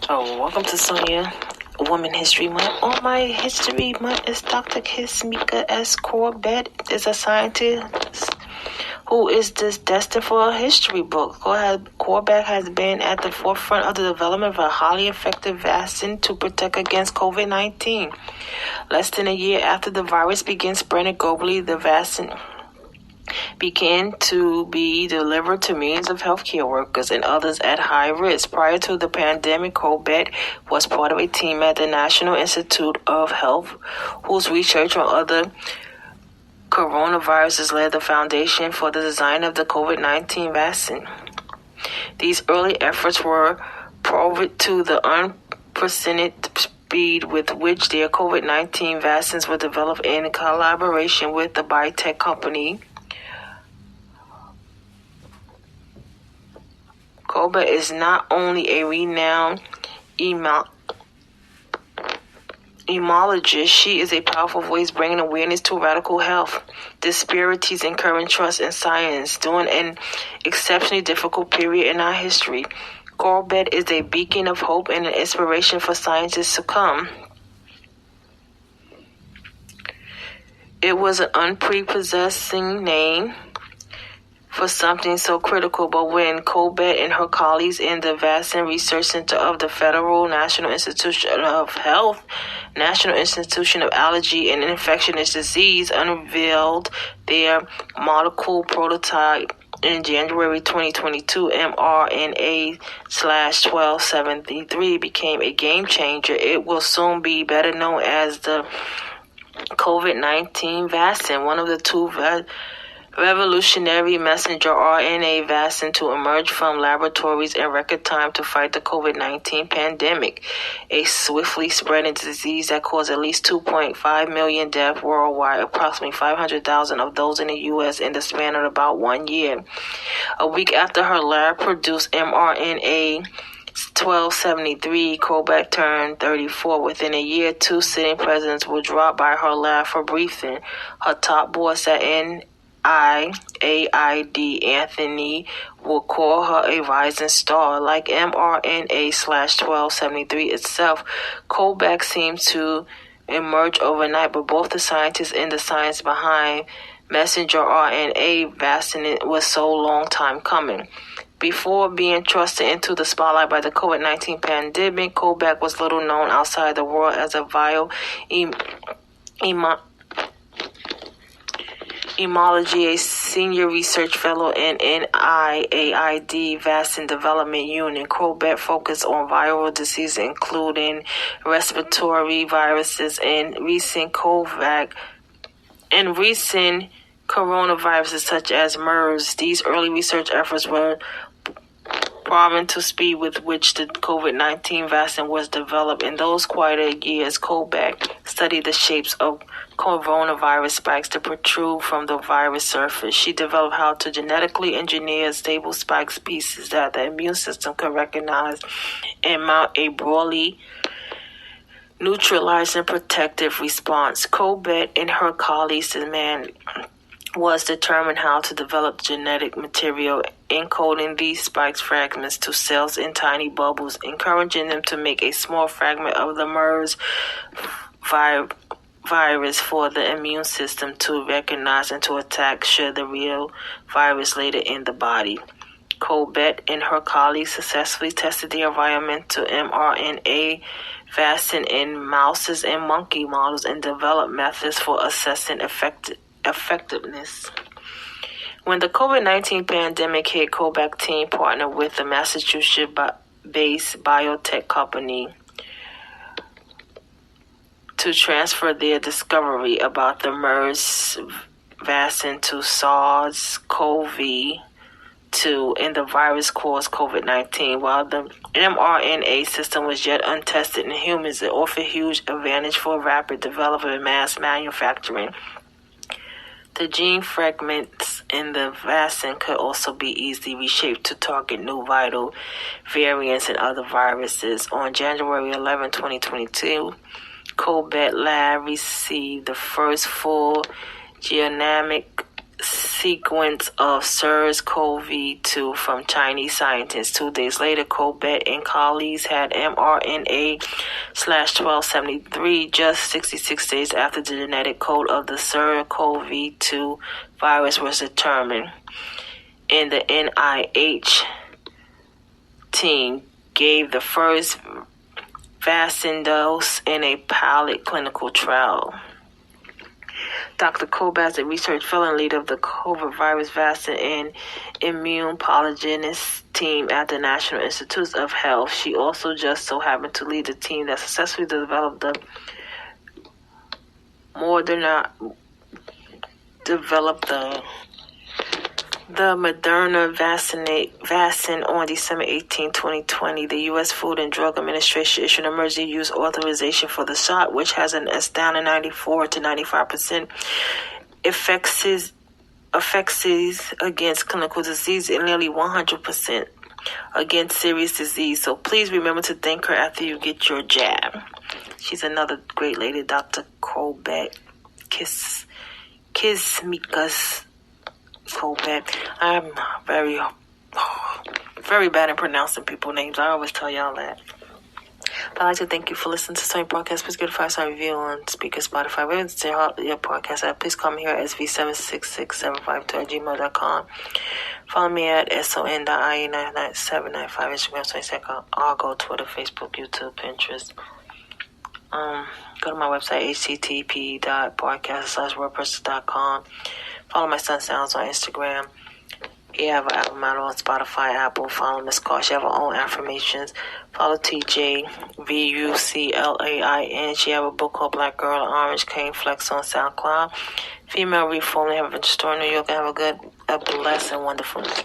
Oh, welcome to Sonia Woman History Month. On my History Month is Dr. Kismika S. Corbett is a scientist who is destined for a history book. Corbett has been at the forefront of the development of a highly effective vaccine to protect against COVID-19. Less than a year after the virus began spreading globally, the vaccine began to be delivered to millions of healthcare workers and others at high risk. Prior to the pandemic, Corbett was part of a team at the National Institute of Health, whose research on other coronaviruses led the foundation for the design of the COVID-19 vaccine. These early efforts were proved to the unprecedented speed with which their COVID-19 vaccines were developed in collaboration with the biotech company. Corbett is not only a renowned immunologist, she is a powerful voice bringing awareness to radical health disparities and current trust in science during an exceptionally difficult period in our history. Corbett is a beacon of hope and an inspiration for scientists to come. It was an unprepossessing name for something so critical, but when Corbett and her colleagues in the Vaccine Research Center of the Federal National Institution of Health, National Institution of Allergy and Infectious Disease unveiled their molecule prototype in January 2022, mRNA/1273 became a game changer. It will soon be better known as the COVID-19 vaccine, one of the two revolutionary messenger RNA vaccine to emerge from laboratories in record time to fight the COVID-19 pandemic, a swiftly spreading disease that caused at least 2.5 million deaths worldwide, approximately 500,000 of those in the U.S. in the span of about 1 year. A week after her lab-produced mRNA 1273, Corbett turned 34. Within a year, 2 sitting presidents were dropped by her lab for briefing. Her top boss at NIAID, Anthony, would call her a rising star. Like mRNA/1273 itself, Corbett seems to emerge overnight, but both the scientists and the science behind messenger RNA vaccine was so long time coming. Before being thrusted into the spotlight by the COVID-19 pandemic, Corbett was little known outside the world as a immunology, a senior research fellow in NIAID Vaccine Development Unit. Corbett focused on viral diseases, including respiratory viruses and recent coronaviruses such as MERS. These early research efforts were proven to speed with which the COVID-19 vaccine was developed. In those quieter years, Corbett studied the shapes of coronavirus spikes to protrude from the virus surface. She developed how to genetically engineer stable spike species that the immune system could recognize and mount a broadly neutralizing protective response. Corbett and her colleagues was determined how to develop genetic material encoding these spike fragments to cells in tiny bubbles, encouraging them to make a small fragment of the MERS virus for the immune system to recognize and to attack should the real virus later in the body. Corbett and her colleagues successfully tested the environmental mRNA vaccine in mouses and monkey models and developed methods for assessing effectiveness. When the COVID-19 pandemic hit, Corbett team partnered with the Massachusetts-based biotech company to transfer their discovery about the MERS vaccine to SARS-CoV-2 and the virus caused COVID-19. While the mRNA system was yet untested in humans, it offered huge advantage for rapid development and mass manufacturing. The gene fragments in the vaccine could also be easily reshaped to target new viral variants and other viruses. On January 11, 2022, Corbett Lab received the first full genomic sequence of SARS-CoV-2 from Chinese scientists. 2 days later, Corbett and colleagues had mRNA/1273 just 66 days after the genetic code of the SARS-CoV-2 virus was determined. And the NIH team gave the first vaccine dose in a pilot clinical trial. Dr. Corbett, the research fellow and leader of the COVID virus vaccine and immunogenicity team at the National Institutes of Health. She also just so happened to lead the team that successfully developed the Moderna vaccine on December 18, 2020. The U.S. Food and Drug Administration issued an emergency use authorization for the shot, which has an astounding 94 to 95% efficacy against clinical disease and nearly 100% against serious disease. So please remember to thank her after you get your jab. She's another great lady, Dr. Corbett. Kiss Mikas Corbett. I'm very bad at pronouncing people's names. I always tell y'all that. But I'd like to thank you for listening to Sony Broadcast. Please get a 5-star review on Speaker, Spotify. Wherever it's your podcast at, please call me here at sv766752@gmail.com. Follow me at son.ie99795, Instagram, Twitter, Argo, Twitter, Facebook, YouTube, Pinterest. Go to my website, http://wordpress.com. Follow my son Sounds on Instagram. You have an album out on Spotify, Apple. Follow Miss Carr. She have her own affirmations. Follow TJ VUCLAIN. She have a book called Black Girl Orange Cane Flex on SoundCloud. Female Reform. They have a store in New York. Have a blessed and wonderful night.